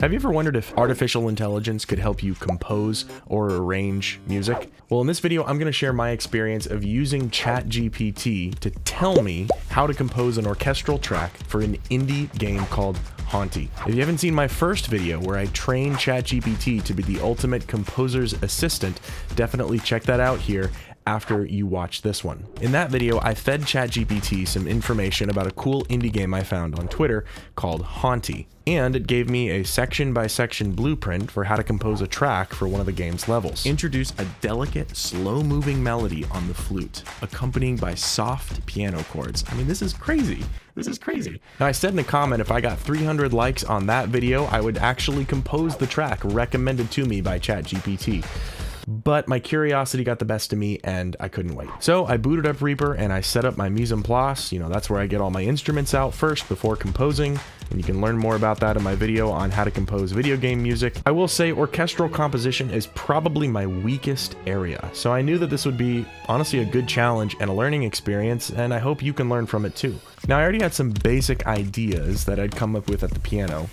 Have you ever wondered if artificial intelligence could help you compose or arrange music? Well, in this video, I'm going to share my experience of using ChatGPT to tell me how to compose an orchestral track for an indie game called Hauntii. If you haven't seen my first video where I trained ChatGPT to be the ultimate composer's assistant, definitely check that out here after you watch this one. In that video, I fed ChatGPT some information about a cool indie game I found on Twitter called Hauntii, and it gave me a section-by-section blueprint for how to compose a track for one of the game's levels. Introduce a delicate, slow-moving melody on the flute, accompanied by soft piano chords. I mean, this is crazy. This is crazy. Now, I said in a comment if I got 300 likes on that video, I would actually compose the track recommended to me by ChatGPT. But my curiosity got the best of me and I couldn't wait. So I booted up Reaper and I set up my mise en place. You know, that's where I get all my instruments out first before composing. And you can learn more about that in my video on how to compose video game music. I will say orchestral composition is probably my weakest area. So I knew that this would be honestly a good challenge and a learning experience, and I hope you can learn from it too. Now, I already had some basic ideas that I'd come up with at the piano.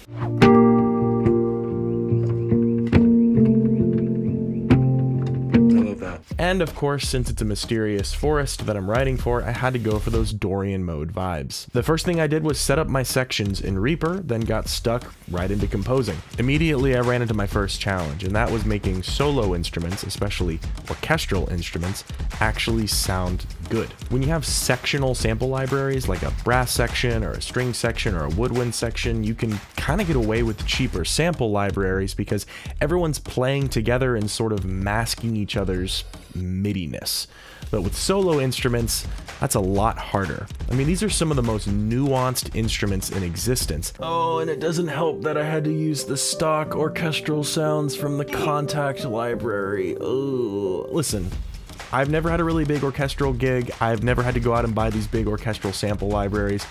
And of course, since it's a mysterious forest that I'm writing for, I had to go for those Dorian mode vibes. The first thing I did was set up my sections in Reaper, then got stuck right into composing. Immediately, I ran into my first challenge, and that was making solo instruments, especially orchestral instruments, actually sound good. When you have sectional sample libraries like a brass section or a string section or a woodwind section, you can kind of get away with cheaper sample libraries because everyone's playing together and sort of masking each other's MIDI-ness. But with solo instruments, that's a lot harder. I mean, these are some of the most nuanced instruments in existence. Oh, and it doesn't help that I had to use the stock orchestral sounds from the Contact library. Oh, listen. I've never had a really big orchestral gig. I've never had to go out and buy these big orchestral sample libraries.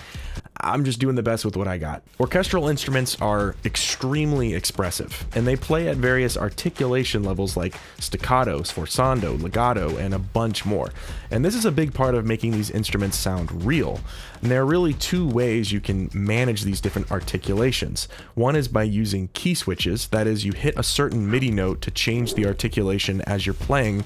I'm just doing the best with what I got. Orchestral instruments are extremely expressive, and they play at various articulation levels like staccato, sforzando, legato, and a bunch more. And this is a big part of making these instruments sound real. And there are really two ways you can manage these different articulations. One is by using key switches, that is, you hit a certain MIDI note to change the articulation as you're playing,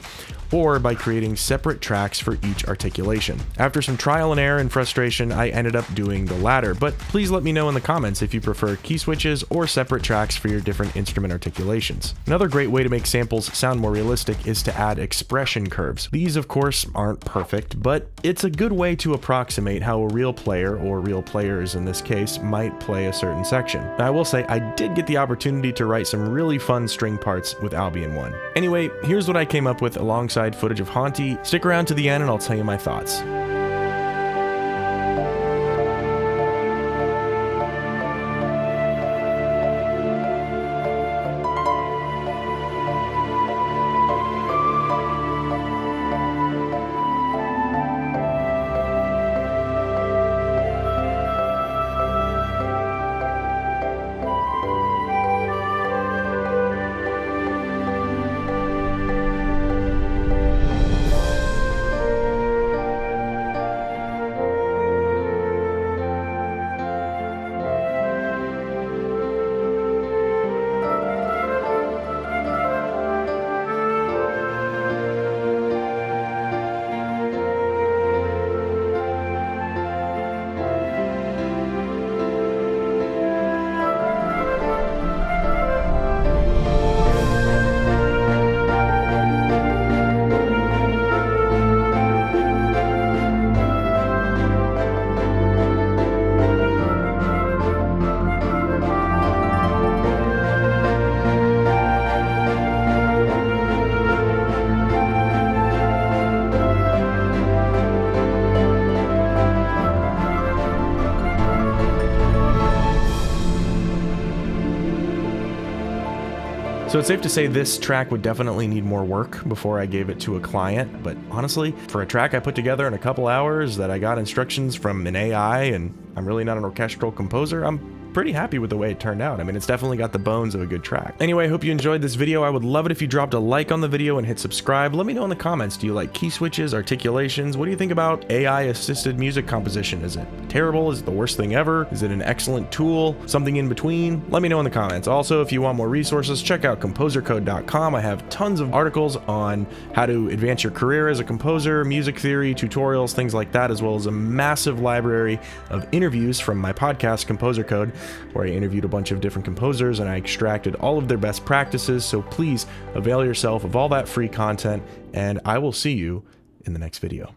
or by creating separate tracks for each articulation. After some trial and error and frustration, I ended up doing the latter, but please let me know in the comments if you prefer key switches or separate tracks for your different instrument articulations. Another great way to make samples sound more realistic is to add expression curves. These, of course, aren't perfect, but it's a good way to approximate how a real player, or real players in this case, might play a certain section. Now, I will say I did get the opportunity to write some really fun string parts with Albion 1. Anyway, here's what I came up with alongside footage of Hauntii. Stick around to the end and I'll tell you my thoughts. So it's safe to say this track would definitely need more work before I gave it to a client, but honestly, for a track I put together in a couple hours that I got instructions from an AI and I'm really not an orchestral composer, I'm pretty happy with the way it turned out. I mean, it's definitely got the bones of a good track. Anyway, I hope you enjoyed this video. I would love it if you dropped a like on the video and hit subscribe. Let me know in the comments, do you like key switches, articulations? What do you think about AI assisted music composition? Is it terrible? Is it the worst thing ever? Is it an excellent tool? Something in between? Let me know in the comments. Also, if you want more resources, check out composercode.com. I have tons of articles on how to advance your career as a composer, music theory, tutorials, things like that, as well as a massive library of interviews from my podcast, Composer Code, where I interviewed a bunch of different composers and I extracted all of their best practices. So please avail yourself of all that free content, and I will see you in the next video.